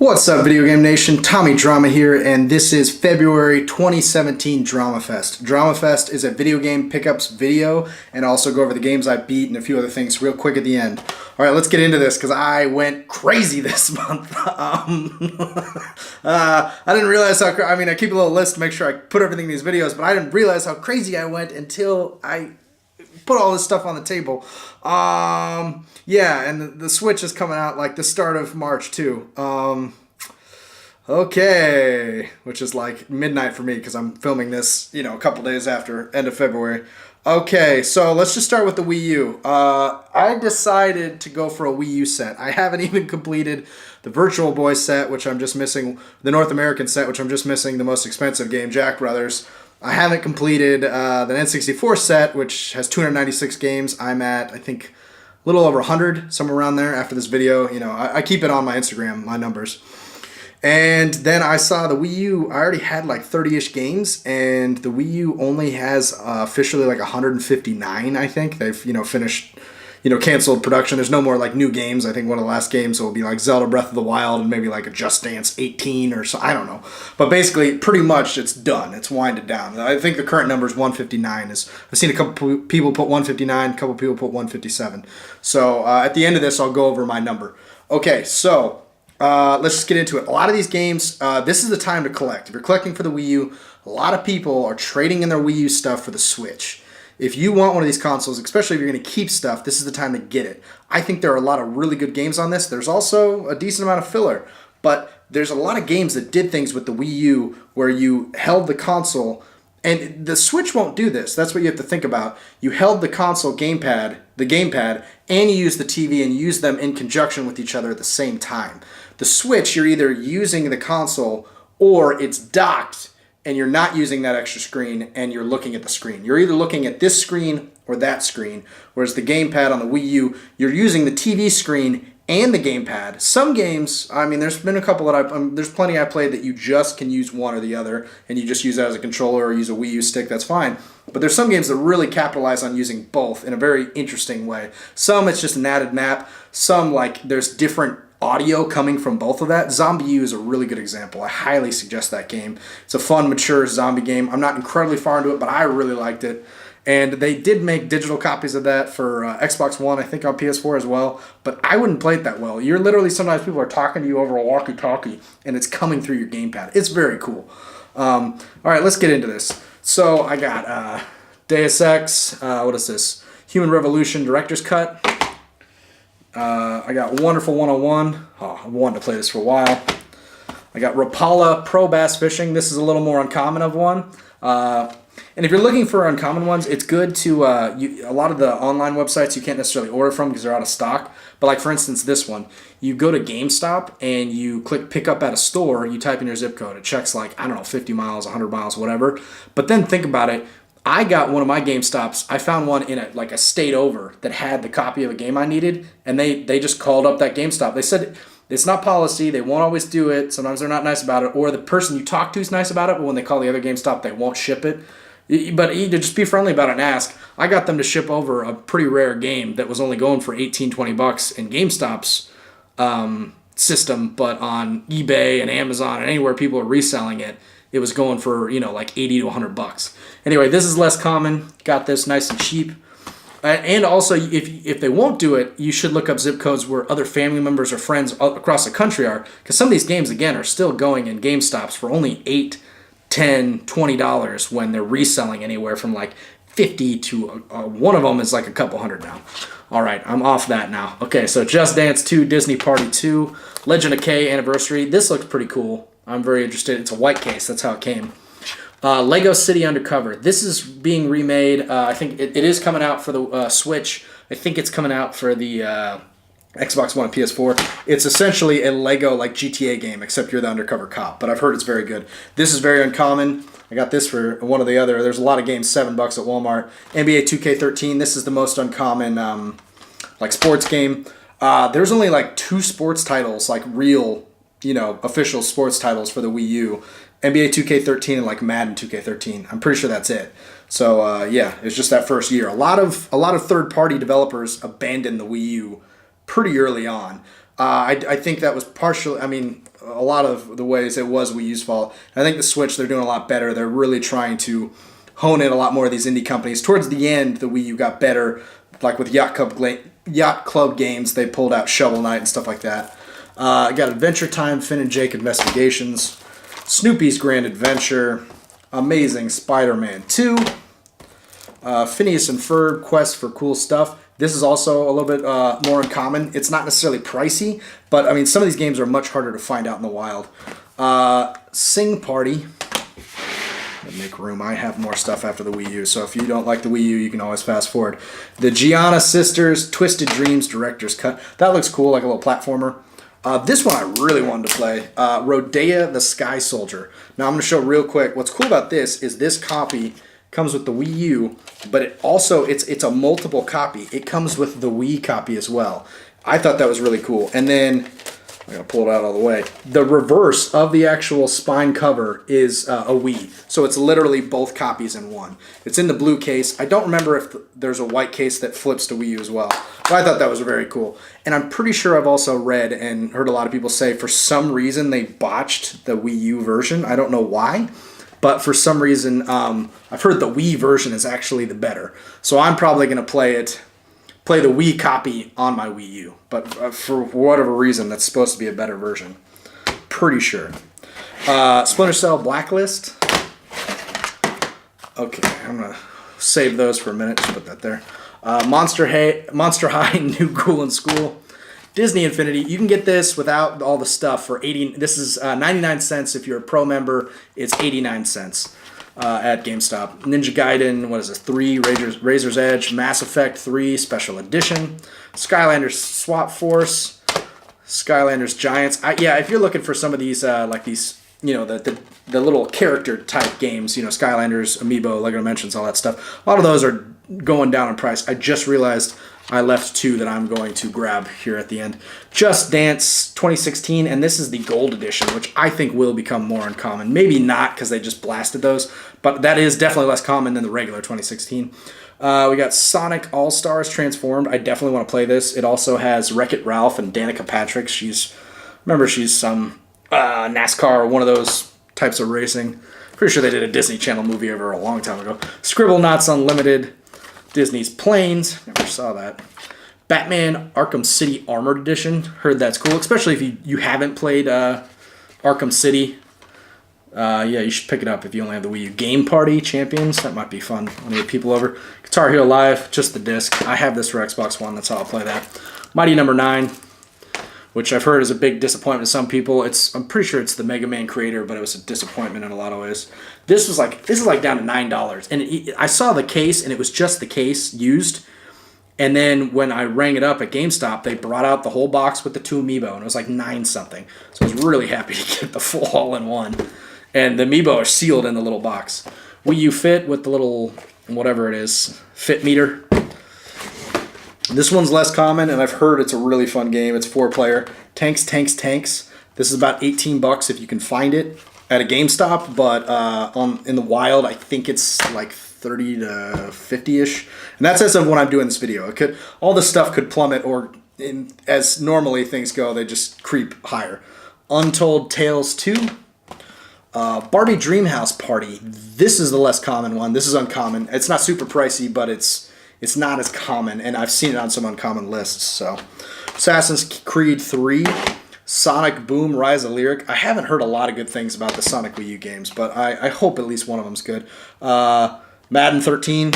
What's up, Video Game Nation? TommyDrama here, and this is February 2017 DramaFest. DramaFest is a video game pickups video, and also go over the games I beat and a few other things real quick at the end. All right, let's get into this, because I went crazy this month. I didn't realize how, I keep a little list to make sure I put everything in these videos, but I didn't realize how crazy I went until I put all this stuff on the table. Yeah, and the Switch is coming out like the start of March too. Okay, which is like midnight for me because I'm filming this, a couple days after end of February. Okay, so let's just start with the Wii U. I decided to go for a Wii U set. I haven't even completed the Virtual Boy set, which I'm just missing, the North American set, which I'm just missing the most expensive game, Jack Brothers. I haven't completed the N64 set, which has 296 games. I'm at, I think, a little over 100, somewhere around there after this video. I keep it on my Instagram, my numbers. And then I saw the Wii U. I already had like 30-ish games, and the Wii U only has officially like 159, I think. They've, finished, canceled production. There's no more like new games. I think one of the last games will be like Zelda Breath of the Wild and maybe like a Just Dance 18 or so. I don't know. But basically, pretty much it's done. It's winded down. I think the current number is 159. I've seen a couple people put 159, a couple people put 157. So at the end of this, I'll go over my number. Okay, so let's just get into it. A lot of these games, this is the time to collect. If you're collecting for the Wii U, a lot of people are trading in their Wii U stuff for the Switch. If you want one of these consoles, especially if you're going to keep stuff, this is the time to get it. I think there are a lot of really good games on this. There's also a decent amount of filler, but there's a lot of games that did things with the Wii U where you held the console, and the Switch won't do this. That's what you have to think about. You held the console gamepad, and you used the TV, and you used them in conjunction with each other at the same time. The Switch, you're either using the console or it's docked and you're not using that extra screen and you're looking at the screen. You're either looking at this screen or that screen, whereas the gamepad on the Wii U, you're using the TV screen and the gamepad. Some games, there's been a couple that there's plenty I played that you just can use one or the other, and you just use that as a controller or use a Wii U stick, that's fine. But there's some games that really capitalize on using both in a very interesting way. Some, it's just an added map. Some, like, there's different audio coming from both of that. Zombie U is a really good example. I highly suggest that game. It's a fun, mature zombie game. I'm not incredibly far into it, but I really liked it. And they did make digital copies of that for Xbox One, I think on PS4 as well. But I wouldn't play it that well. You're literally, sometimes people are talking to you over a walkie-talkie, and it's coming through your gamepad. It's very cool. All right, let's get into this. So I got Deus Ex, what is this? Human Revolution Director's Cut. I got Wonderful 101. Oh, I've wanted to play this for a while. I got Rapala Pro Bass Fishing. This is a little more uncommon of one. And if you're looking for uncommon ones, it's good to, a lot of the online websites you can't necessarily order from because they're out of stock. But like, for instance, this one. You go to GameStop and you click pick up at a store. You type in your zip code. It checks like, 50 miles, 100 miles, whatever. But then think about it. I got one of my GameStops. I found one in a state over that had the copy of a game I needed, and they just called up that GameStop. They said it's not policy. They won't always do it. Sometimes they're not nice about it, or the person you talk to is nice about it, but when they call the other GameStop, they won't ship it. But either just be friendly about it and ask. I got them to ship over a pretty rare game that was only going for $18-20 in GameStop's system, but on eBay and Amazon and anywhere people are reselling it, it was going for, like $80 to $100. Anyway, this is less common. Got this nice and cheap. And also, if they won't do it, you should look up zip codes where other family members or friends across the country are. Because some of these games, again, are still going in GameStops for only $8, $10, $20 when they're reselling anywhere from like $50 to, one of them is like a couple hundred now. All right, I'm off that now. Okay, so Just Dance 2, Disney Party 2, Legend of K Anniversary. This looks pretty cool. I'm very interested. It's a white case. That's how it came. Lego City Undercover. This is being remade. I think it is coming out for the Switch. I think it's coming out for the Xbox One and PS4. It's essentially a Lego like GTA game, except you're the undercover cop. But I've heard it's very good. This is very uncommon. I got this for one of the other. There's a lot of games, $7 at Walmart. NBA 2K13. This is the most uncommon like sports game. There's only like 2 sports titles, like real, official sports titles for the Wii U. NBA 2K13 and like Madden 2K13. I'm pretty sure that's it. So yeah, it's just that first year. A lot of third-party developers abandoned the Wii U pretty early on. I think that was partially, a lot of the ways it was Wii U's fault. I think the Switch, they're doing a lot better. They're really trying to hone in a lot more of these indie companies. Towards the end, the Wii U got better, like with Yacht Club games. They pulled out Shovel Knight and stuff like that. Got Adventure Time, Finn and Jake Investigations, Snoopy's Grand Adventure, Amazing Spider-Man 2, Phineas and Ferb Quest for Cool Stuff. This is also a little bit more uncommon. It's not necessarily pricey, but I mean, some of these games are much harder to find out in the wild. Sing Party. Make room. I have more stuff after the Wii U, so if you don't like the Wii U, you can always fast forward. The Gianna Sisters Twisted Dreams Director's Cut. That looks cool, like a little platformer. This one I really wanted to play. Rodea the Sky Soldier. Now I'm going to show real quick. What's cool about this is this copy comes with the Wii U, but it also it's a multiple copy. It comes with the Wii copy as well. I thought that was really cool. And then I'm going to pull it out all the way. The reverse of the actual spine cover is a Wii. So it's literally both copies in one. It's in the blue case. I don't remember if there's a white case that flips to Wii U as well. But I thought that was very cool. And I'm pretty sure I've also read and heard a lot of people say for some reason they botched the Wii U version. I don't know why. But for some reason, I've heard the Wii version is actually the better. So I'm probably going to play the Wii copy on my Wii U. But for whatever reason, that's supposed to be a better version. Pretty sure. Splinter Cell Blacklist. Okay, I'm going to save those for a minute. Just put that there. Monster High, New Ghoul in School. Disney Infinity. You can get this without all the stuff for 80. This is 99 cents. If you're a pro member, it's 89 cents at GameStop. Ninja Gaiden, what is this? 3, Razor's Edge, Mass Effect 3, Special Edition, Skylanders Swap Force, Skylanders Giants. Yeah, if you're looking for some of these, like these, you know, the little character type games, you know, Skylanders, Amiibo, Lego Dimensions, all that stuff, a lot of those are going down in price. I just realized I left 2 that I'm going to grab here at the end. Just Dance 2016, and this is the gold edition, which I think will become more uncommon. Maybe not, because they just blasted those, but that is definitely less common than the regular 2016. We got Sonic All-Stars Transformed. I definitely want to play this. It also has Wreck-It Ralph and Danica Patrick. Remember, she's some NASCAR or one of those types of racing. Pretty sure they did a Disney Channel movie over a long time ago. Scribblenauts Unlimited. Disney's Planes, never saw that. Batman Arkham City Armored Edition, heard that's cool, especially if you haven't played Arkham City. Yeah, you should pick it up if you only have the Wii U. Game Party Champions, that might be fun when you get people over. Guitar Hero Live, just the disc. I have this for Xbox One, that's how I'll play that. Mighty Number 9, which I've heard is a big disappointment to some people. I'm pretty sure it's the Mega Man creator, but it was a disappointment in a lot of ways. This is like down to $9, and I saw the case, and it was just the case used. And then when I rang it up at GameStop, they brought out the whole box with the 2 Amiibo, and it was like 9 something. So I was really happy to get the full all-in-one. And the Amiibo are sealed in the little box. Wii U Fit with the little whatever it is, fit meter. This one's less common, and I've heard it's a really fun game. It's 4-player. Tanks. This is about $18 if you can find it at a GameStop, but in the wild, I think it's like 30 to 50-ish. And that's as of when I'm doing this video. All this stuff could plummet, or as normally things go, they just creep higher. Untold Tales 2. Barbie Dreamhouse Party. This is the less common one. This is uncommon. It's not super pricey, but it's not as common, and I've seen it on some uncommon lists. So, Assassin's Creed 3, Sonic Boom Rise of Lyric. I haven't heard a lot of good things about the Sonic Wii U games, but I hope at least one of them's good. Madden 13.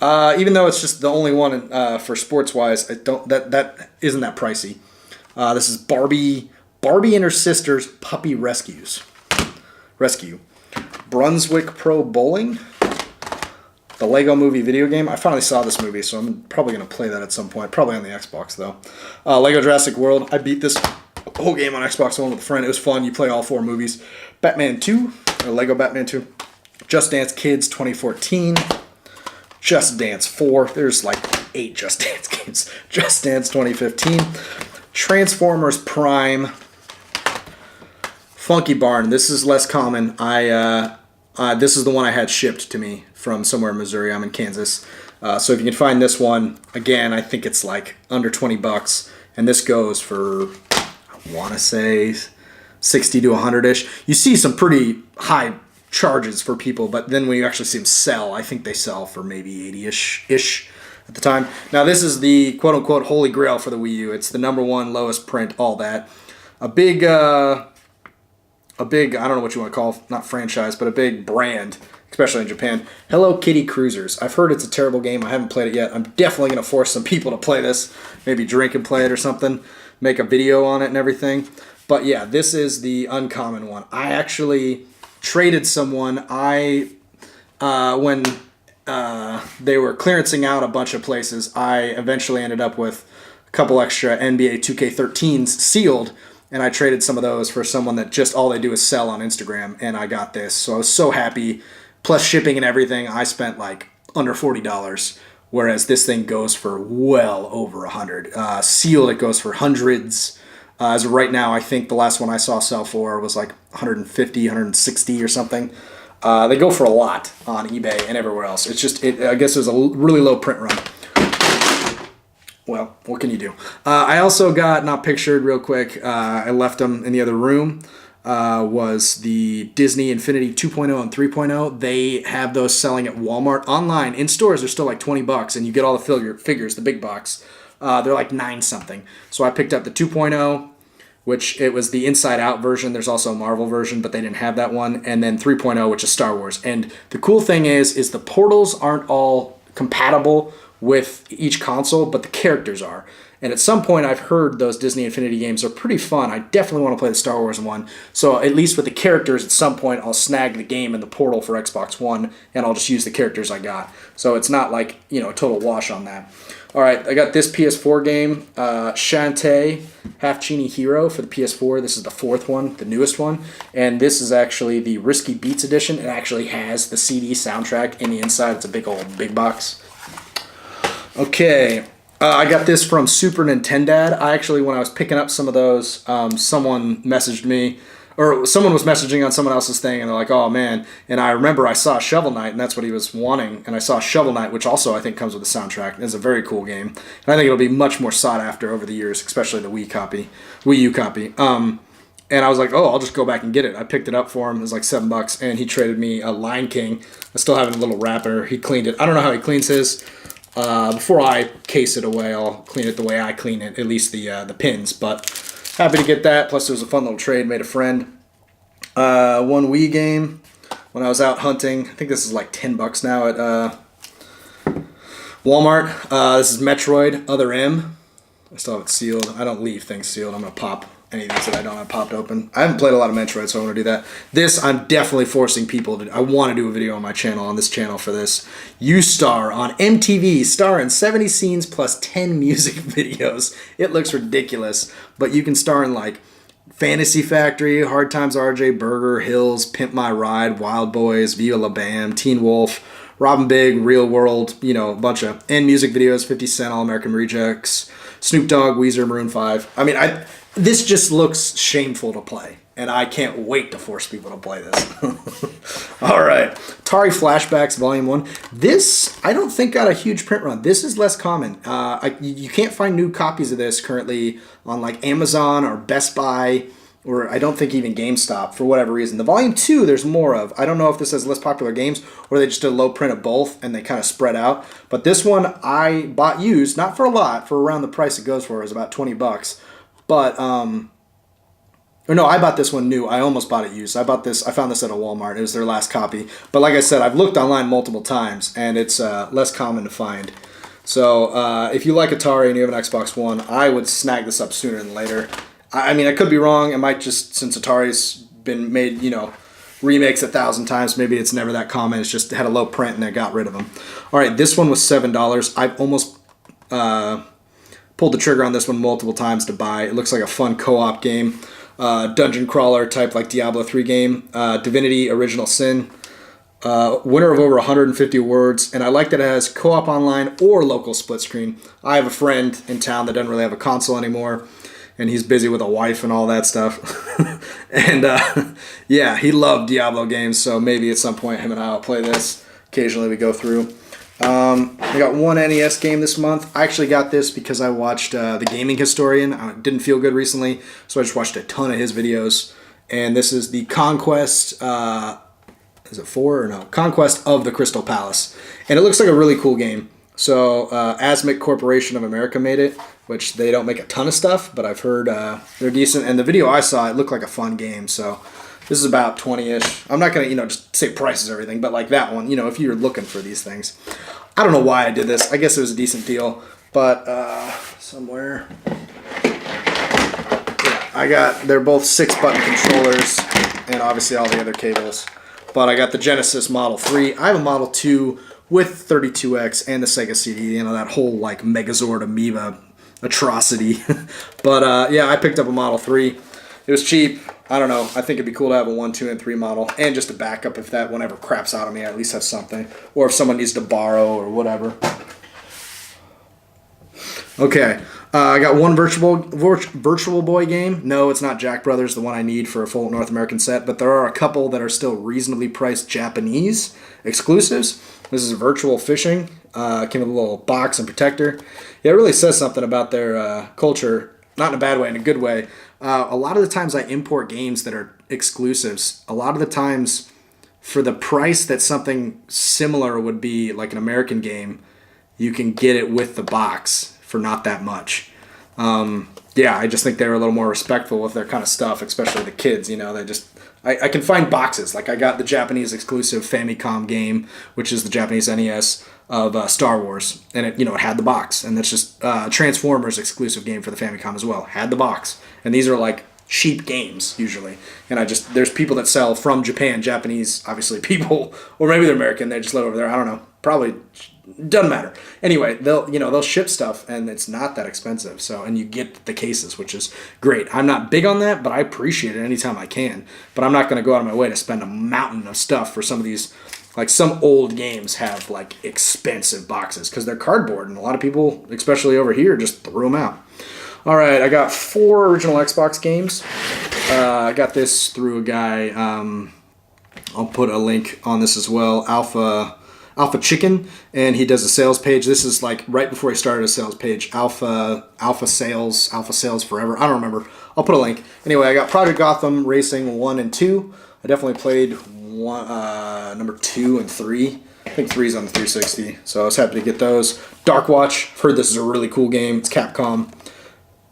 Even though it's just the only one for sports-wise, that isn't that pricey. This is Barbie and her sisters Puppy Rescue. Brunswick Pro Bowling. The Lego Movie video game. I finally saw this movie, so I'm probably going to play that at some point. Probably on the Xbox, though. Lego Jurassic World. I beat this whole game on Xbox One with a friend. It was fun. You play all 4 movies. Batman 2. Or Lego Batman 2. Just Dance Kids 2014. Just Dance 4. There's like 8 Just Dance games. Just Dance 2015. Transformers Prime. Funky Barn. This is less common. This is the one I had shipped to me from somewhere in Missouri. I'm in Kansas. So if you can find this one, again, I think it's like under $20. And this goes for, I want to say, 60 to 100-ish. You see some pretty high charges for people, but then when you actually see them sell, I think they sell for maybe 80-ish at the time. Now this is the quote-unquote holy grail for the Wii U. It's the #1 lowest print, all that. A big, I don't know what you want to call, not franchise, but a big brand, especially in Japan. Hello Kitty Cruisers. I've heard it's a terrible game. I haven't played it yet. I'm definitely going to force some people to play this. Maybe drink and play it or something. Make a video on it and everything. But yeah, this is the uncommon one. I actually traded someone. When they were clearancing out a bunch of places, I eventually ended up with a couple extra NBA 2K13s sealed, and I traded some of those for someone that just all they do is sell on Instagram, and I got this. So I was so happy. Plus shipping and everything, I spent like under $40, whereas this thing goes for well over $100. Sealed, it goes for hundreds. As of right now, I think the last one I saw sell for was like 150, 160 or something. They go for a lot on eBay and everywhere else. It's just, I guess it was a really low print run. Well, what can you do? I also got, not pictured real quick, I left them in the other room, was the Disney Infinity 2.0 and 3.0. They have those selling at Walmart. Online, in stores, they're still like $20, and you get all the figures, the big box. They're like 9 something. So I picked up the 2.0, which it was the Inside Out version. There's also a Marvel version, but they didn't have that one. And then 3.0, which is Star Wars. And the cool thing is the portals aren't all compatible with each console, but the characters are. And at some point, I've heard those Disney Infinity games are pretty fun. I definitely want to play the Star Wars one. So at least with the characters, at some point, I'll snag the game in the portal for Xbox One, and I'll just use the characters I got. So it's not like, a total wash on that. All right, I got this PS4 game, Shantae, Half Genie Hero for the PS4. This is the 4th one, the newest one. And this is actually the Risky Beats edition. It actually has the CD soundtrack in the inside. It's a big box. Okay, I got this from Super Nintendad. I actually, when I was picking up some of those, someone messaged me, or someone was messaging on someone else's thing, and they're like, oh man. And I remember I saw Shovel Knight, and that's what he was wanting. And I saw Shovel Knight, which also I think comes with a soundtrack. It's a very cool game. And I think it'll be much more sought after over the years, especially the Wii U copy. And I was like, oh, I'll just go back and get it. I picked it up for him. It was like $7, and he traded me a Lion King. I still have it in a little wrapper. He cleaned it. I don't know how he cleans his. Before I case it away, I'll clean it the way I clean it, at least the pins. But happy to get that. Plus, it was a fun little trade. Made a friend. One Wii game when I was out hunting. I think this is like $10 now at Walmart. This is Metroid Other M. I still have it sealed. I don't leave things sealed. I'm going to pop any of these that I don't have popped open. I haven't played a lot of Metroid, so I want to do that. This, I'm definitely forcing people to... I want to do a video on my channel, on this channel for this. You Star on MTV, star in 70 scenes plus 10 music videos. It looks ridiculous, but you can star in like Fantasy Factory, Hard Times RJ, Burger, Hills, Pimp My Ride, Wild Boys, Viva La Bam, Teen Wolf, Robin Big, Real World, a bunch of... And music videos, 50 Cent, All American Rejects, Snoop Dogg, Weezer, Maroon 5. I mean, this just looks shameful to play, and I can't wait to force people to play this. All right. Atari Flashbacks Volume 1. This, I don't think, got a huge print run. This is less common. You can't find new copies of this currently on like Amazon or Best Buy, or I don't think even GameStop for whatever reason. The Volume 2, there's more of. I don't know if this has less popular games or they just did a low print of both and they kind of spread out. But this one I bought used, not for a lot, for around the price it goes for. It was about $20. But, or no, I bought this one new. I almost bought it used. I found this at a Walmart. It was their last copy. But like I said, I've looked online multiple times, and it's less common to find. So if you like Atari and you have an Xbox One, I would snag this up sooner than later. I mean, I could be wrong. It might just, since Atari's been made, remakes 1,000 times, maybe it's never that common. It's just had a low print, and they got rid of them. All right, this one was $7. I've almost... pulled the trigger on this one multiple times to buy. It looks like a fun co-op game. Dungeon crawler type like Diablo 3 game. Divinity Original Sin. Winner of over 150 awards. And I like that it has co-op online or local split screen. I have a friend in town that doesn't really have a console anymore. And he's busy with a wife and all that stuff. And yeah, he loved Diablo games. So maybe at some point him and I will play this. Occasionally we go through. I got one NES game this month. I actually got this because I watched The Gaming Historian. I didn't feel good recently, so I just watched a ton of his videos. And this is the Conquest, is it 4 or no? Conquest of the Crystal Palace. And it looks like a really cool game. So Asmic Corporation of America made it, which they don't make a ton of stuff, but I've heard they're decent. And the video I saw, it looked like a fun game. So this is about 20-ish. I'm not going to, just say prices or everything, but like that one, if you're looking for these things. I don't know why I did this. I guess it was a decent deal, but somewhere. Yeah, they're both 6-button controllers and obviously all the other cables. But I got the Genesis Model 3. I have a Model 2 with 32X and the Sega CD, that whole like Megazord amoeba atrocity. But yeah, I picked up a Model 3. It was cheap. I don't know. I think it'd be cool to have a 1, 2, and 3 model, and just a backup if that one ever craps out on me. I at least have something, or if someone needs to borrow or whatever. Okay, I got one Virtual Boy game. No, it's not Jack Brothers, the one I need for a full North American set, but there are a couple that are still reasonably priced Japanese exclusives. This is Virtual Fishing. Came with a little box and protector. Yeah, it really says something about their culture, not in a bad way, in a good way. A lot of the times I import games that are exclusives. A lot of the times, for the price that something similar would be, like an American game, you can get it with the box for not that much. Yeah, I just think they're a little more respectful with their kind of stuff, especially the kids. They just I can find boxes. Like I got the Japanese exclusive Famicom game, which is the Japanese NES of Star Wars, and it had the box, and that's just Transformers exclusive game for the Famicom as well. Had the box, and these are like cheap games usually. And there's people that sell from Japan, Japanese obviously people, or maybe they're American. They just live over there. I don't know. Probably doesn't matter. Anyway, they'll ship stuff, and it's not that expensive. So, and you get the cases, which is great. I'm not big on that, but I appreciate it anytime I can. But I'm not going to go out of my way to spend a mountain of stuff for some of these. Like some old games have like expensive boxes because they're cardboard, and a lot of people, especially over here, just throw them out. All right, I got 4 original Xbox games. I got this through a guy. I'll put a link on this as well. Alpha Chicken, and he does a sales page. This is like right before he started a sales page. Alpha Sales Forever. I don't remember. I'll put a link. Anyway, I got Project Gotham Racing 1 and 2. I definitely played number 2 and 3. I think 3's on the 360, so I was happy to get those. Dark Watch. I've heard this is a really cool game. It's Capcom.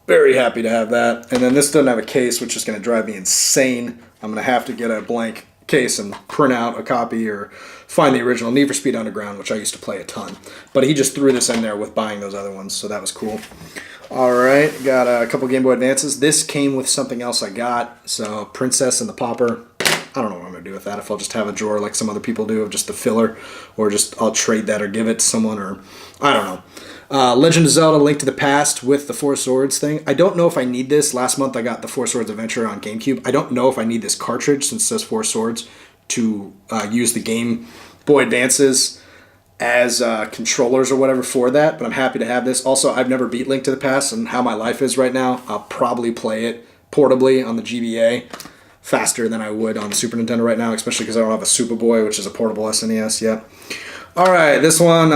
Very happy to have that. And then this doesn't have a case, which is going to drive me insane. I'm going to have to get a blank case and print out a copy or find the original Need for Speed Underground, which I used to play a ton. But he just threw this in there with buying those other ones, so that was cool. All right, got a couple Game Boy Advances. This came with something else I got, so Princess and the Pauper. I don't know what I'm going to do with that, if I'll just have a drawer like some other people do of just the filler, or just I'll trade that or give it to someone, or I don't know. Legend of Zelda Link to the Past with the Four Swords thing. I don't know if I need this. Last month I got the Four Swords Adventure on GameCube. I don't know if I need this cartridge, since it says Four Swords, to use the Game Boy Advances as controllers or whatever for that, but I'm happy to have this. Also, I've never beat Link to the Past, and how my life is right now, I'll probably play it portably on the GBA faster than I would on the Super Nintendo right now, especially because I don't have a Superboy, which is a portable SNES yet. All right, this one,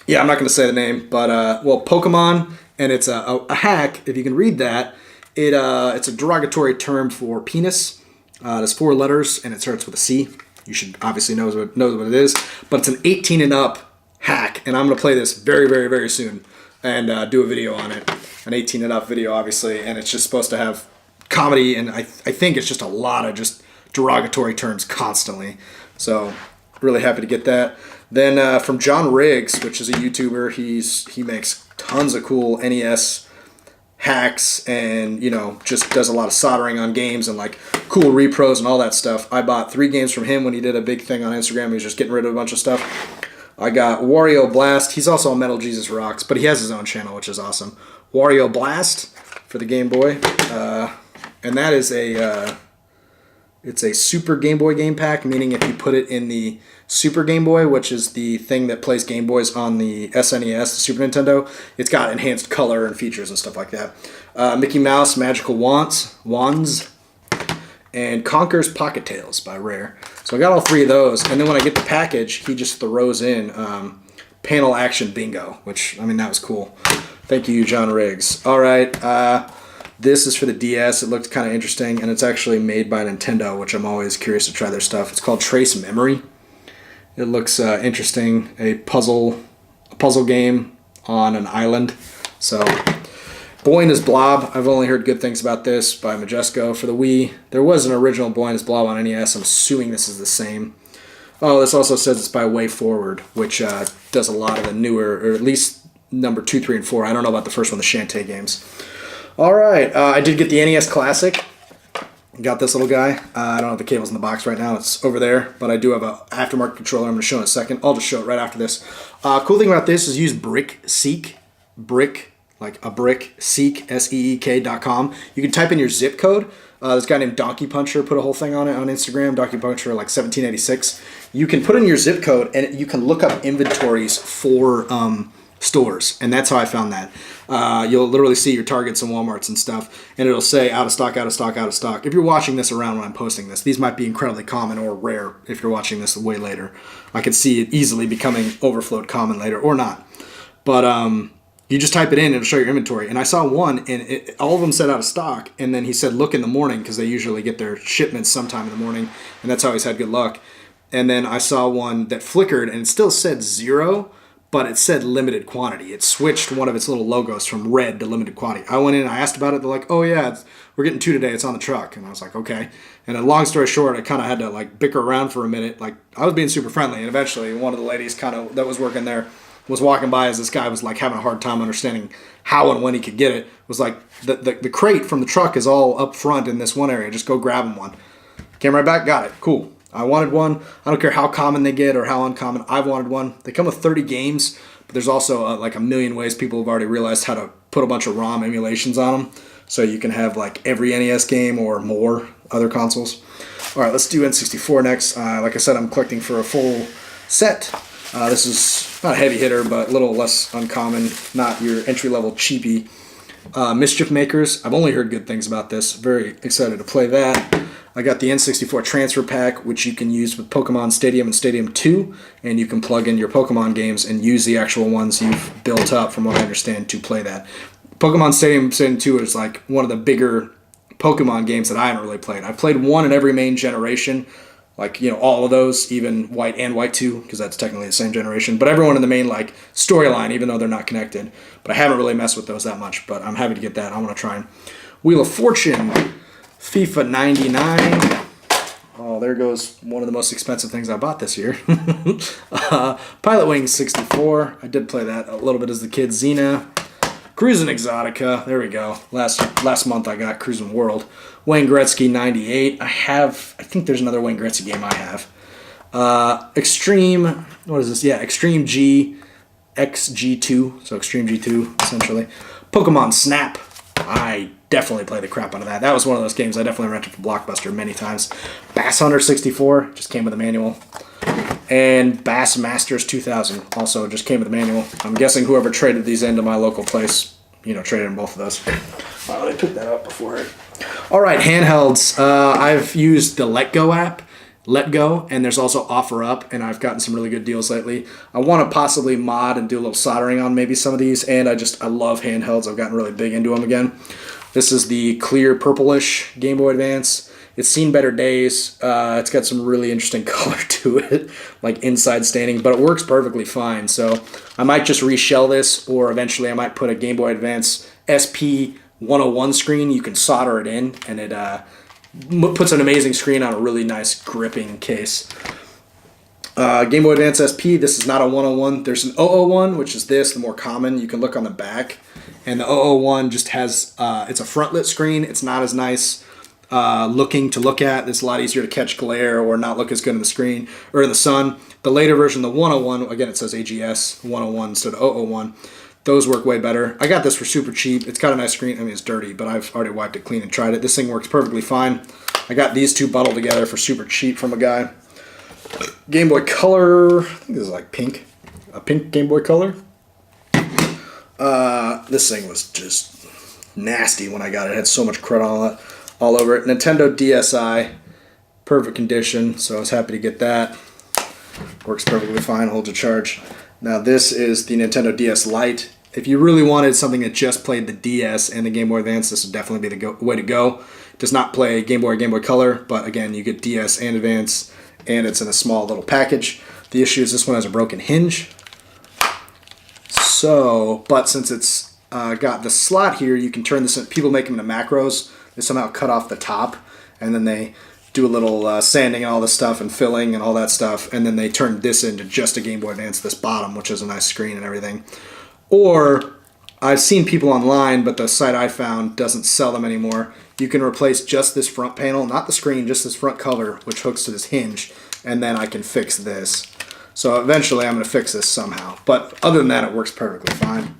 yeah, I'm not going to say the name, but, well, Pokemon, and it's a hack. If you can read that, it's a derogatory term for penis. There's 4 letters, and it starts with a C. You should obviously know what it is, but it's an 18 and up hack, and I'm going to play this very, very, very soon and do a video on it. An 18 and up video, obviously, and it's just supposed to have comedy, and I think it's just a lot of just derogatory terms constantly. So, really happy to get that. Then from John Riggs, which is a YouTuber, he makes tons of cool NES hacks, and just does a lot of soldering on games and like cool repros and all that stuff. I bought 3 games from him when he did a big thing on Instagram. He was just getting rid of a bunch of stuff. I got Wario Blast. He's also on Metal Jesus Rocks, but he has his own channel, which is awesome. Wario Blast for the Game Boy, and that is it's a Super Game Boy game pack, meaning if you put it in the Super Game Boy, which is the thing that plays Game Boys on the SNES, the Super Nintendo, it's got enhanced color and features and stuff like that. Mickey Mouse Magical Wands, and Conker's Pocket Tales by Rare. So I got all 3 of those, and then when I get the package, he just throws in Panel Action Bingo, which, I mean, that was cool. Thank you, John Riggs. All right, This is for the DS. It looked kind of interesting, and it's actually made by Nintendo, which I'm always curious to try their stuff. It's called Trace Memory. It looks interesting. A puzzle game on an island. So, Boy and His Blob. I've only heard good things about this by Majesco for the Wii. There was an original Boy and His Blob on NES. I'm assuming this is the same. Oh, this also says it's by Way Forward, which does a lot of the newer, or at least number 2, 3, and 4. I don't know about the first one, the Shantae games. All right, I did get the NES Classic. Got this little guy. I don't have the cables in the box right now. It's over there, but I do have an aftermarket controller. I'm going to show in a second. I'll just show it right after this. Cool thing about this is use BrickSeek, like a brick, Seek, SEEK.com. You can type in your zip code. This guy named Donkey Puncher put a whole thing on it on Instagram. Donkey Puncher, like 1786. You can put in your zip code, and you can look up inventories for stores, and that's how I found that. You'll literally see your Targets and Walmarts and stuff, and it'll say out of stock, out of stock, out of stock. If you're watching this around when I'm posting this, these might be incredibly common or rare if you're watching this way later. I could see it easily becoming overflowed common later, or not. But you just type it in, it'll show your inventory. And I saw one, and all of them said out of stock, and then he said look in the morning, because they usually get their shipments sometime in the morning, and that's how he's had good luck. And then I saw one that flickered, and it still said 0, but it said limited quantity. It switched one of its little logos from red to limited quantity. I went in and I asked about it. They're like, oh yeah, we're getting 2 today. It's on the truck. And I was like, okay. And then long story short, I kind of had to like bicker around for a minute. Like I was being super friendly. And eventually one of the ladies that was working there was walking by as this guy was like having a hard time understanding how and when he could get it. It was like the crate from the truck is all up front in this one area. Just go grab him one. Came right back, got it. Cool. I wanted one. I don't care how common they get or how uncommon. I've wanted one. They come with 30 games, but there's also like a million ways people have already realized how to put a bunch of ROM emulations on them. So you can have like every NES game or more other consoles. All right, let's do N64 next. Like I said, I'm collecting for a full set. This is not a heavy hitter, but a little less uncommon. Not your entry-level cheapy. Mischief Makers. I've only heard good things about this. Very excited to play that. I got the N64 transfer pack, which you can use with Pokemon Stadium and Stadium 2, and you can plug in your Pokemon games and use the actual ones you've built up, from what I understand, to play that. Pokemon Stadium 2 is like one of the bigger Pokemon games that I haven't really played. I've played one in every main generation, like, all of those, even White and White 2, because that's technically the same generation, but everyone in the main like storyline, even though they're not connected. But I haven't really messed with those that much, but I'm happy to get that. I want to try them. Wheel of Fortune. FIFA 99. Oh, there goes one of the most expensive things I bought this year. Pilot Wings 64. I did play that a little bit as the kid. Xena. Cruisin' Exotica. There we go. Last month I got Cruisin' World. Wayne Gretzky 98. I think there's another Wayne Gretzky game I have. Extreme. What is this? Yeah, Extreme G. XG2. So Extreme G2, essentially. Pokemon Snap. I definitely played the crap out of that. That was one of those games I definitely rented from Blockbuster many times. Bass Hunter 64 just came with a manual. And Bass Masters 2000 also just came with a manual. I'm guessing whoever traded these into my local place, traded in both of those. Let me pick that up before All right, handhelds. I've used the Let Go app. Let Go, and there's also Offer Up, and I've gotten some really good deals lately. I want to possibly mod and do a little soldering on maybe some of these, and I love handhelds. I've gotten really big into them again. This is the clear purplish Game Boy Advance. It's seen better days. It's got some really interesting color to it, like inside staining, but it works perfectly fine. So I might just reshell this, or eventually I might put a Game Boy Advance SP 101 screen. You can solder it in, and it puts an amazing screen on a really nice gripping case. Game Boy Advance SP, this is not a 101. There's an 001, which is this, the more common. You can look on the back. And the 001 just has, it's a front-lit screen. It's not as nice looking to look at. It's a lot easier to catch glare or not look as good in the screen or in the sun. The later version, the 101, again, it says AGS 101 instead of 001. Those work way better. I got this for super cheap. It's got a nice screen. I mean, it's dirty, but I've already wiped it clean and tried it. This thing works perfectly fine. I got these two bundled together for super cheap from a guy. Game Boy Color. I think this is like pink. A pink Game Boy Color. This thing was just nasty when I got it. It had so much crud all over it. Nintendo DSi. Perfect condition, so I was happy to get that. Works perfectly fine, holds a charge. Now this is the Nintendo DS Lite. if you really wanted something that just played the DS and the Game Boy Advance, this would definitely be the way to go. It does not play Game Boy or Game Boy Color, but again, you get DS and Advance, and it's in a small little package. The issue is this one has a broken hinge. So, but since it's got the slot here, you can turn this in. People make them into macros. They somehow cut off the top, and then they do a little sanding and all this stuff and filling and all that stuff, and then they turn this into just a Game Boy Advance, this bottom, which is a nice screen and everything. Or I've seen people online, but the site I found doesn't sell them anymore. You can replace just this front panel, not the screen, just this front cover, which hooks to this hinge, and then I can fix this. So eventually I'm going to fix this somehow. But other than that, it works perfectly fine.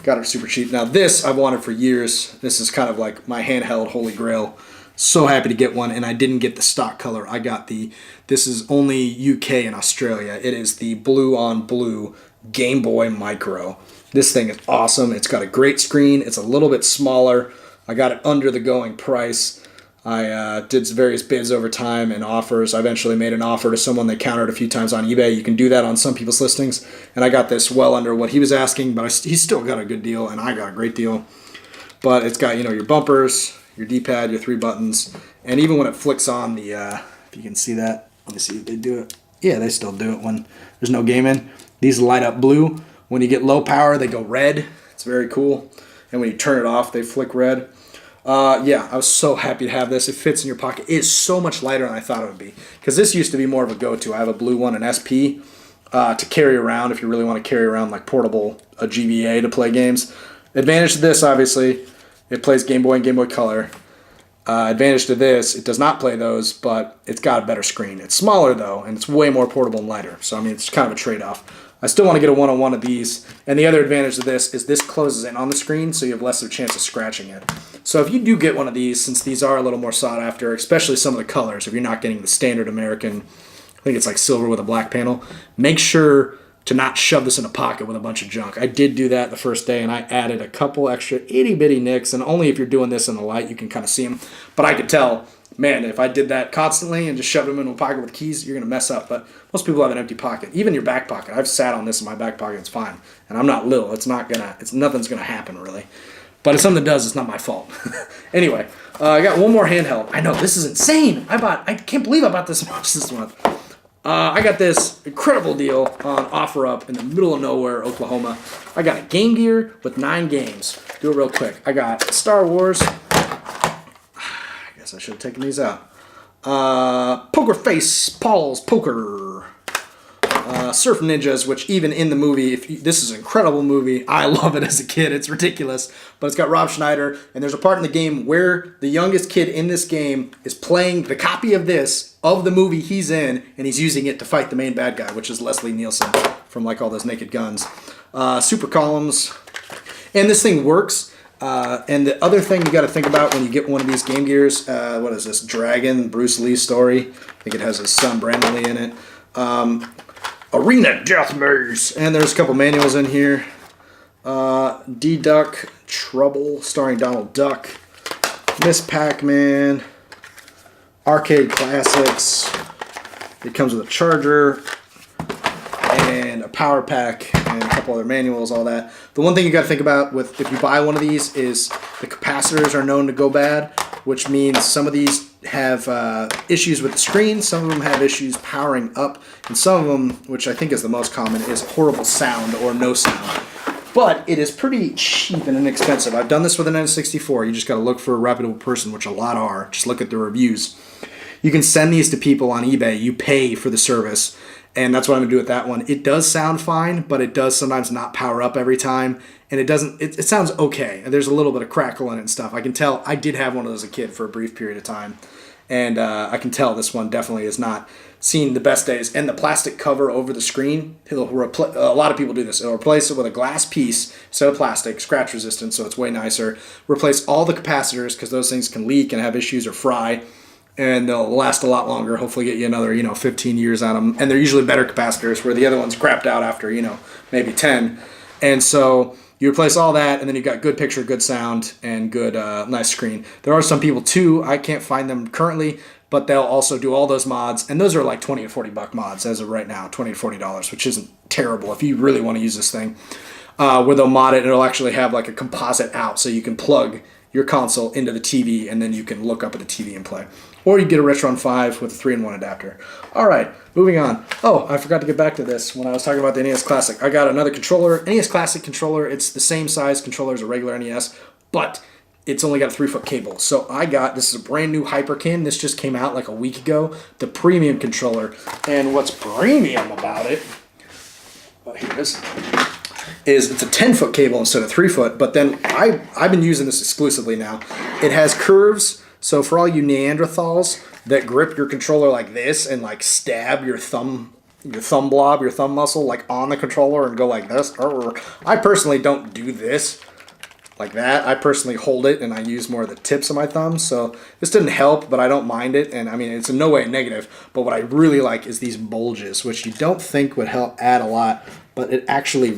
Got it super cheap. Now this I've wanted for years. This is kind of like my handheld holy grail. So happy to get one, and I didn't get the stock color. I got this is only UK and Australia. It is the blue on blue Game Boy Micro. This thing is awesome. It's got a great screen. It's a little bit smaller. I got it under the going price. I did various bids over time and offers. I eventually made an offer to someone that countered a few times on eBay. You can do that on some people's listings, and I got this well under what he was asking, but he's still got a good deal, and I got a great deal. But it's got, your bumpers, your D-pad, your 3 buttons, and even when it flicks on the, if you can see that, let me see if they do it. Yeah, they still do it when there's no game in. These light up blue. When you get low power, they go red. It's very cool. And when you turn it off, they flick red. Yeah, I was so happy to have this. It fits in your pocket. It is so much lighter than I thought it would be, because this used to be more of a go-to. I have a blue one, an SP, to carry around if you really want to carry around like portable, a GBA to play games. Advantage to this, obviously, it plays Game Boy and Game Boy Color. Advantage to this, it does not play those, but it's got a better screen. It's smaller, though, and it's way more portable and lighter. So, I mean, it's kind of a trade-off. I still want to get a one-on-one of these. And the other advantage to this is this closes in on the screen, so you have less of a chance of scratching it. So if you do get one of these, since these are a little more sought after, especially some of the colors, if you're not getting the standard American, I think it's like silver with a black panel, make sure to not shove this in a pocket with a bunch of junk. I did do that the first day, and I added a couple extra itty-bitty nicks, and only if you're doing this in the light you can kind of see them. But I could tell, man, if I did that constantly and just shoved them in a pocket with keys, you're going to mess up. But most people have an empty pocket. Even your back pocket. I've sat on this in my back pocket. It's fine. And I'm not little. Nothing's going to happen, really. But if something does, it's not my fault. Anyway, I got one more handheld. I know, this is insane. I can't believe I bought this much this month. I got this incredible deal on OfferUp in the middle of nowhere, Oklahoma. I got a Game Gear with 9 games. Do it real quick. I got Star Wars. I guess I should have taken these out. Poker Face, Paul's Poker. Surf Ninjas, which even in the movie, this is an incredible movie. I love it as a kid. It's ridiculous. But it's got Rob Schneider, and there's a part in the game where the youngest kid in this game is playing the copy of this, of the movie he's in, and he's using it to fight the main bad guy, which is Leslie Nielsen from like all those Naked Guns. Super columns. And this thing works. And the other thing you got to think about when you get one of these Game Gears, what is this? Dragon, Bruce Lee story. I think it has his son Brandon Lee in it. Arena Death Maze. And there's a couple manuals in here. D-Duck Trouble, starring Donald Duck. Miss Pac-Man. Arcade Classics. It comes with a charger and a power pack and a couple other manuals, all that. The one thing you got to think about with if you buy one of these is the capacitors are known to go bad, which means some of these have issues with the screen, some of them have issues powering up, and some of them, which I think is the most common, is horrible sound or no sound. But it is pretty cheap and inexpensive. I've done this with an N64. You just got to look for a reputable person, which a lot are. Just look at the reviews. You can send these to people on eBay. You pay for the service, and that's what I'm going to do with that one. It does sound fine, but it does sometimes not power up every time, and it sounds okay. There's a little bit of crackle in it and stuff. I can tell. I did have one of those as a kid for a brief period of time, and I can tell this one definitely is not seen the best days. And the plastic cover over the screen, a lot of people do this. It'll replace it with a glass piece instead of plastic, scratch resistant, so it's way nicer. Replace all the capacitors because those things can leak and have issues or fry. And they'll last a lot longer, hopefully get you another, 15 years on them. And they're usually better capacitors where the other ones crapped out after, maybe 10. And so you replace all that, and then you've got good picture, good sound, and good, nice screen. There are some people, too, I can't find them currently, but they'll also do all those mods. And those are like 20 to 40 buck mods as of right now, $20 to $40, which isn't terrible if you really want to use this thing. where they'll mod it and it'll actually have like a composite out, so you can plug your console into the TV and then you can look up at the TV and play. Or you get a Retron 5 with a 3-in-1 adapter. All right, moving on. Oh, I forgot to get back to this when I was talking about the NES Classic. I got another controller, NES Classic controller. It's the same size controller as a regular NES, but it's only got a 3-foot cable. So I got, this is a brand new Hyperkin. This just came out like a week ago, the premium controller. And what's premium about it, here it is it's a 10-foot cable instead of 3-foot, but then I've been using this exclusively now. It has curves, so for all you Neanderthals that grip your controller like this and like stab your thumb muscle like on the controller and go like this. I personally don't do this like that. I personally hold it and I use more of the tips of my thumbs, so this didn't help, but I don't mind it, and I mean it's in no way negative, but what I really like is these bulges, which you don't think would help add a lot, but it actually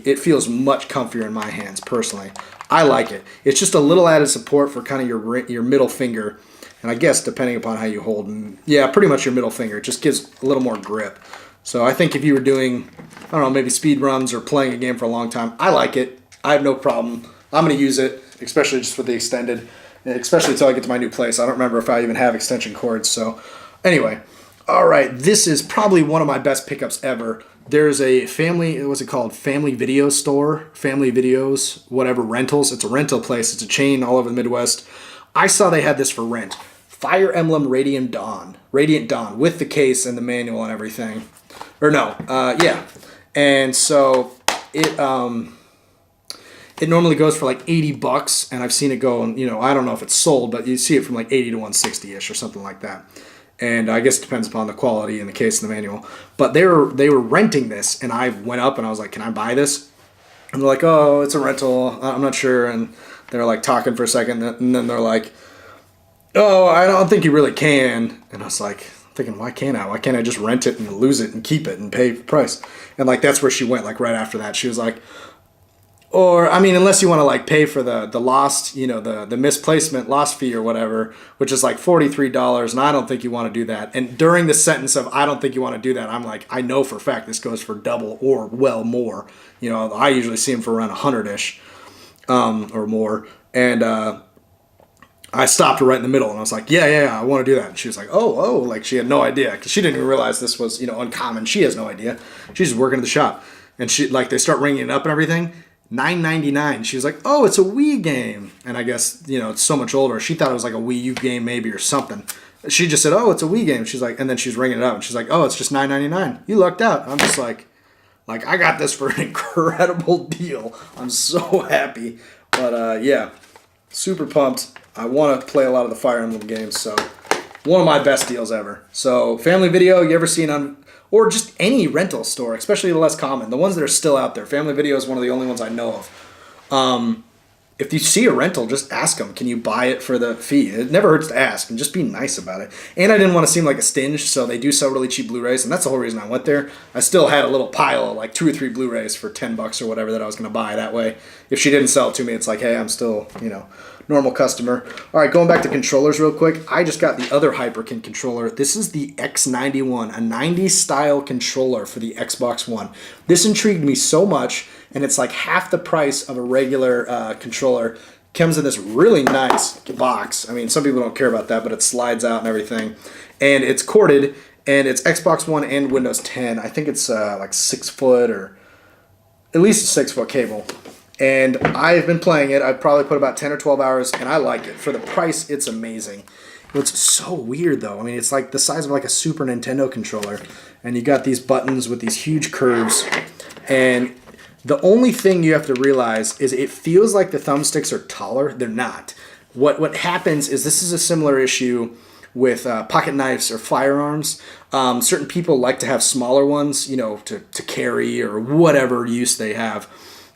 it feels much comfier in my hands personally. I like it. It's just a little added support for kind of your middle finger, and I guess depending upon how you hold, yeah, pretty much your middle finger. It just gives a little more grip. So I think if you were doing, I don't know, maybe speed runs or playing a game for a long time, I like it. I have no problem. I'm going to use it, especially just with the extended, especially until I get to my new place. I don't remember if I even have extension cords. So anyway, all right, this is probably one of my best pickups ever. There's a family, what's it called? Family Video Store, Family Videos, whatever, rentals. It's a rental place. It's a chain all over the Midwest. I saw they had this for rent. Fire Emblem Radiant Dawn with the case and the manual and everything. Or no, yeah. And so it normally goes for like $80, and I've seen it go, and I don't know if it's sold, but you see it from like 80 to 160-ish or something like that. And I guess it depends upon the quality and the case and the manual. But they were renting this, and I went up and I was like, "Can I buy this?" And they're like, "Oh, it's a rental. I'm not sure." And they're like talking for a second, and then they're like, "Oh, I don't think you really can." And I was like, thinking, why can't I? Why can't I just rent it and lose it and keep it and pay the price? And like that's where she went. Like right after that, she was like, or, I mean, unless you want to, like, pay for the lost, the misplacement lost fee or whatever, which is, like, $43, and I don't think you want to do that. And during the sentence of, I don't think you want to do that, I'm like, I know for a fact this goes for double or well more. I usually see them for around 100-ish or more. And I stopped her right in the middle, and I was like, yeah, I want to do that. And she was like, oh, like, she had no idea, because she didn't even realize this was, uncommon. She has no idea. She's just working at the shop. And they start ringing it up and everything. $9.99. She was like, "Oh, it's a Wii game." And I guess, it's so much older. She thought it was like a Wii U game maybe or something. She just said, "Oh, it's a Wii game." She's like, and then she's ringing it up and she's like, "Oh, it's just $9.99. You lucked out." I'm just like I got this for an incredible deal. I'm so happy. But yeah, super pumped. I want to play a lot of the Fire Emblem games, so one of my best deals ever. So Family Video, you ever seen on, or just any rental store, especially the less common, the ones that are still out there. Family Video is one of the only ones I know of. If you see a rental, just ask them, can you buy it for the fee? It never hurts to ask, and just be nice about it. And I didn't want to seem like a stinge, so they do sell really cheap Blu-rays, and that's the whole reason I went there. I still had a little pile of like 2 or 3 Blu-rays for $10 or whatever that I was going to buy. That way, if she didn't sell it to me, it's like, hey, I'm still, normal customer. All right, going back to controllers real quick. I just got the other Hyperkin controller. This is the X91, a 90s style controller for the Xbox One. This intrigued me so much, and it's like half the price of a regular controller. Comes in this really nice box. I mean, some people don't care about that, but it slides out and everything. And it's corded, and it's Xbox One and Windows 10. I think it's like 6 foot or at least a 6 foot cable. And I've been playing it. I've probably put about 10 or 12 hours, and I like it. For the price, it's amazing. What's so weird, though, I mean, it's like the size of like a Super Nintendo controller. And you got these buttons with these huge curves. And the only thing you have to realize is it feels like the thumbsticks are taller. They're not. What happens is this is a similar issue with pocket knives or firearms. Certain people like to have smaller ones, to carry or whatever use they have.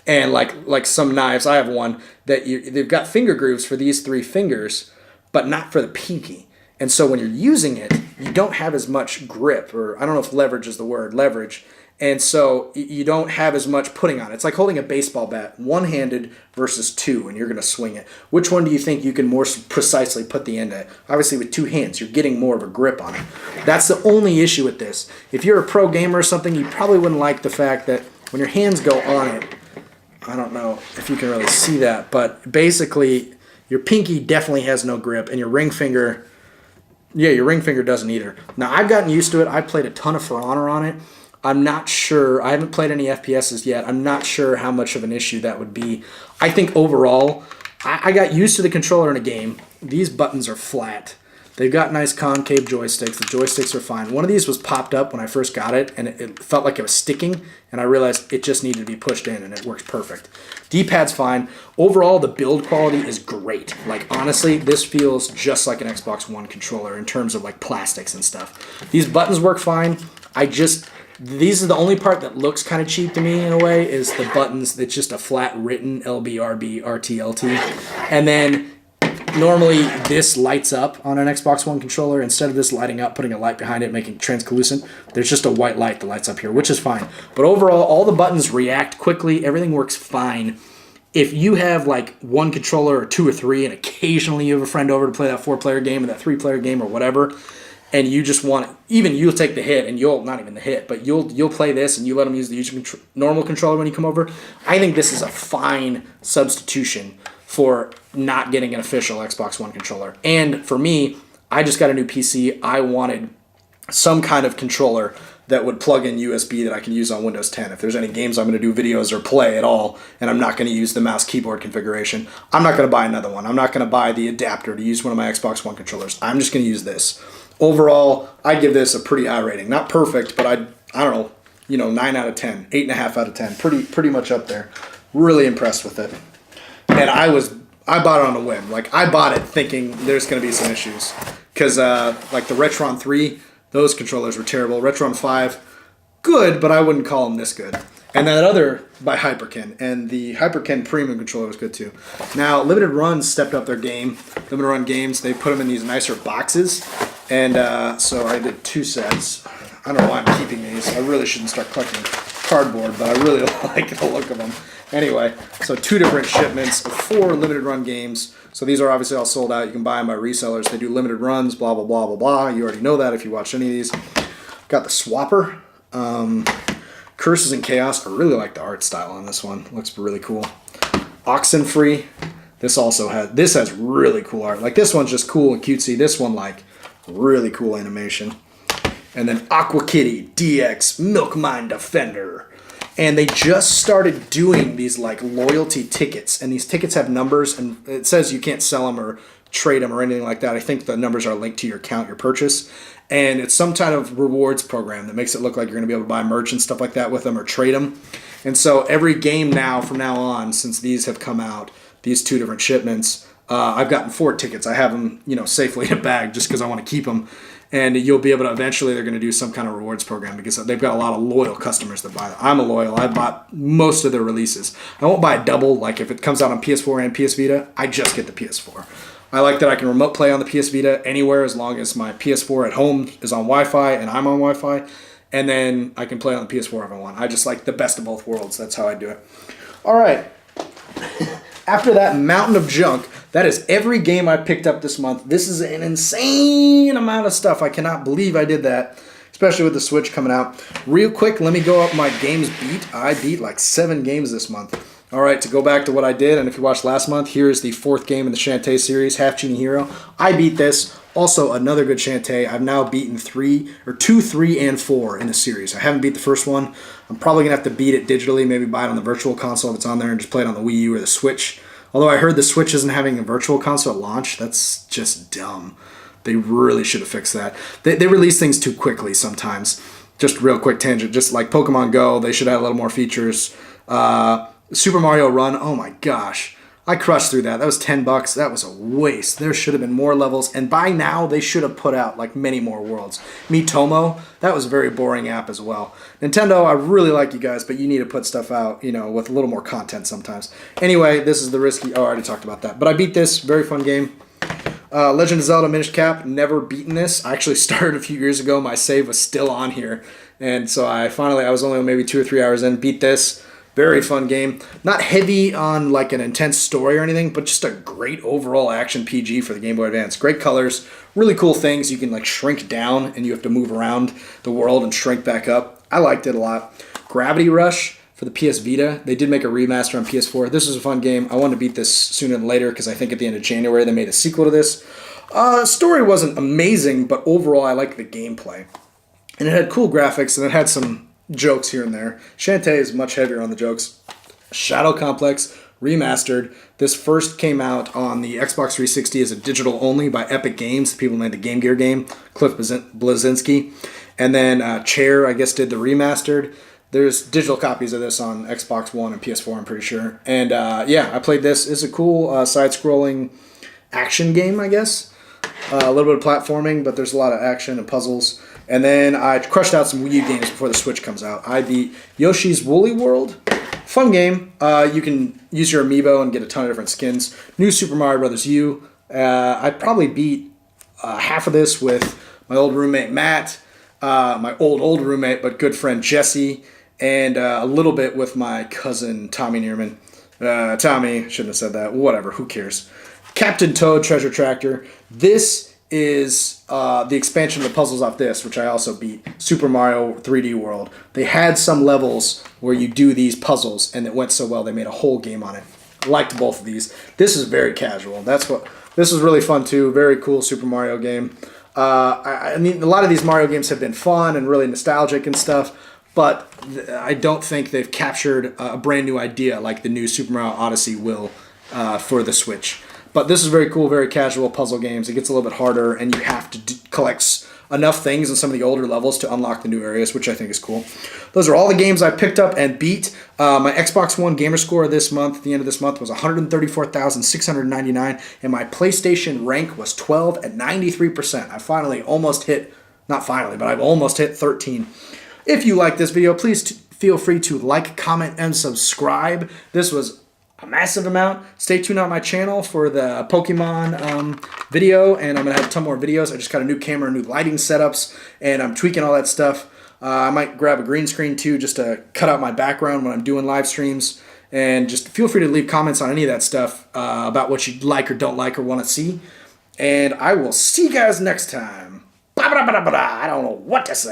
And like some knives, I have one that they've got finger grooves for these 3 fingers, but not for the pinky. And so when you're using it, you don't have as much grip, or I don't know if leverage is the word, leverage. And so you don't have as much putting on it. It's like holding a baseball bat, one-handed versus 2, and you're going to swing it. Which one do you think you can more precisely put the end at? Obviously with 2 hands, you're getting more of a grip on it. That's the only issue with this. If you're a pro gamer or something, you probably wouldn't like the fact that when your hands go on it, I don't know if you can really see that, but basically your pinky definitely has no grip, and your ring finger, yeah, your ring finger doesn't either. Now, I've gotten used to it. I played a ton of For Honor on it. I'm not sure. I haven't played any FPSs yet. I'm not sure how much of an issue that would be. I think overall, I got used to the controller in a game. These buttons are flat. They've got nice concave joysticks. The joysticks are fine. One of these was popped up when I first got it, and it felt like it was sticking, and I realized it just needed to be pushed in, and it works perfect. D-pad's fine. Overall, the build quality is great. Like, honestly, this feels just like an Xbox One controller in terms of, like, plastics and stuff. These buttons work fine. These are the only part that looks kind of cheap to me in a way, is the buttons. It's just a flat written LB, RB, RT, LT. And then normally this lights up on an Xbox One controller. Instead of this lighting up, putting a light behind it, making it translucent, there's just a white light that lights up here, which is fine. But overall, all the buttons react quickly. Everything works fine. If you have like one controller or two or three, and occasionally you have a friend over to play that 4-player game or that 3-player game or whatever, and you just want it, even you'll take the hit, and not even the hit, but you'll play this and you let them use the normal controller when you come over. I think this is a fine substitution for not getting an official Xbox One controller. And for me, I just got a new PC. I wanted some kind of controller that would plug in USB that I can use on Windows 10. If there's any games I'm going to do videos or play at all, and I'm not going to use the mouse keyboard configuration, I'm not going to buy another one. I'm not going to buy the adapter to use one of my Xbox One controllers. I'm just going to use this. Overall, I give this a pretty high rating. Not perfect, but I don't know, 9 out of 10, 8.5 out of 10. Pretty much up there. Really impressed with it. And I bought it on a whim. Like, I bought it thinking there's going to be some issues. Because, like, the Retron 3, those controllers were terrible. Retron 5, good, but I wouldn't call them this good. And that other by Hyperkin. And the Hyperkin Premium controller was good, too. Now, Limited Run stepped up their game. Limited Run games, they put them in these nicer boxes. And so I did 2 sets. I don't know why I'm keeping these. I really shouldn't start collecting cardboard, but I really like the look of them. Anyway, so 2 different shipments of 4 limited run games. So these are obviously all sold out. You can buy them by resellers. They do limited runs, blah, blah, blah, blah, blah. You already know that if you watched any of these. Got the Swapper. Curses and Chaos. I really like the art style on this one. Looks really cool. Oxenfree. This has really cool art. Like, this one's just cool and cutesy. This one, like, really cool animation. And then Aqua Kitty DX Milk Mine Defender. And they just started doing these like loyalty tickets, and these tickets have numbers, and it says you can't sell them or trade them or anything like that. I think the numbers are linked to your account, your purchase, and it's some kind of rewards program that makes it look like you're going to be able to buy merch and stuff like that with them or trade them. And so every game now, from now on, since these have come out, these 2 different shipments, I've gotten 4 tickets. I have them, safely in a bag just because I want to keep them. And you'll be able to, eventually they're going to do some kind of rewards program because they've got a lot of loyal customers that buy them. I'm a loyal. I bought most of their releases. I won't buy a double. Like, if it comes out on PS4 and PS Vita, I just get the PS4. I like that I can remote play on the PS Vita anywhere as long as my PS4 at home is on Wi-Fi and I'm on Wi-Fi. And then I can play on the PS4 if I want. I just like the best of both worlds. That's how I do it. All right. After that mountain of junk, that is every game I picked up this month. This is an insane amount of stuff. I cannot believe I did that, especially with the Switch coming out. Real quick, let me go up my games beat. I beat like 7 games this month. All right, to go back to what I did, and if you watched last month, here's the 4th game in the Shantae series, Half Genie Hero. I beat this. Also, another good Shantae. I've now beaten 2, 3, and 4 in the series. I haven't beat the first one. I'm probably going to have to beat it digitally, maybe buy it on the Virtual Console if it's on there, and just play it on the Wii U or the Switch. Although I heard the Switch isn't having a Virtual Console at launch. That's just dumb. They really should have fixed that. They release things too quickly sometimes. Just real quick tangent. Just like Pokemon Go, they should have a little more features. Super Mario Run, oh my gosh. I crushed through that. That was $10. That was a waste. There should have been more levels. And by now, they should have put out like many more worlds. Miitomo, that was a very boring app as well. Nintendo, I really like you guys, but you need to put stuff out, with a little more content sometimes. Anyway, this is the risky... Oh, I already talked about that. But I beat this. Very fun game. Legend of Zelda Minish Cap, never beaten this. I actually started a few years ago. My save was still on here. And so I was only maybe 2 or 3 hours in, beat this. Very fun game. Not heavy on like an intense story or anything, but just a great overall action PG for the Game Boy Advance. Great colors, really cool things. You can like shrink down and you have to move around the world and shrink back up. I liked it a lot. Gravity Rush. for the PS Vita. They did make a remaster on PS4. This was a fun game. I wanted to beat this sooner than later because I think at the end of January they made a sequel to this. Story wasn't amazing, but overall I liked the gameplay. And it had cool graphics, and it had some jokes here and there. Shantae is much heavier on the jokes. Shadow Complex, remastered. This first came out on the Xbox 360 as a digital only by Epic Games, the people who made the Game Gear game, Cliff Bleszinski. And then Chair, I guess, did the remastered. There's digital copies of this on Xbox One and PS4, I'm pretty sure. And yeah, I played this. It's a cool side-scrolling action game, I guess. A little bit of platforming, but there's a lot of action and puzzles. And then I crushed out some Wii U games before the Switch comes out. I beat Yoshi's Woolly World. Fun game. You can use your amiibo and get a ton of different skins. New Super Mario Bros. U. I probably beat half of this with my old roommate Matt, my old roommate but good friend Jesse, and a little bit with my cousin Tommy Neerman. Tommy, shouldn't have said that. Whatever, who cares? Captain Toad Treasure Tractor. This is the expansion of the puzzles off this, which I also beat. Super Mario 3D World. They had some levels where you do these puzzles, and it went so well they made a whole game on it. Liked both of these. This is very casual. This was really fun too. Very cool Super Mario game. I mean, a lot of these Mario games have been fun and really nostalgic and stuff, but I don't think they've captured a brand new idea like the new Super Mario Odyssey will for the Switch. But this is very cool, very casual puzzle games. It gets a little bit harder, and you have to collect enough things in some of the older levels to unlock the new areas, which I think is cool. Those are all the games I picked up and beat. My Xbox One gamer score this month, at the end of this month, was 134,699, and my PlayStation rank was 12 at 93%. I finally almost hit, not finally, but I've almost hit 13. If you like this video, please feel free to like, comment, and subscribe. This was a massive amount. Stay tuned on my channel for the Pokemon video, and I'm going to have a ton more videos. I just got a new camera, new lighting setups, and I'm tweaking all that stuff. I might grab a green screen too just to cut out my background when I'm doing live streams. And just feel free to leave comments on any of that stuff about what you like or don't like or want to see. And I will see you guys next time. I don't know what to say.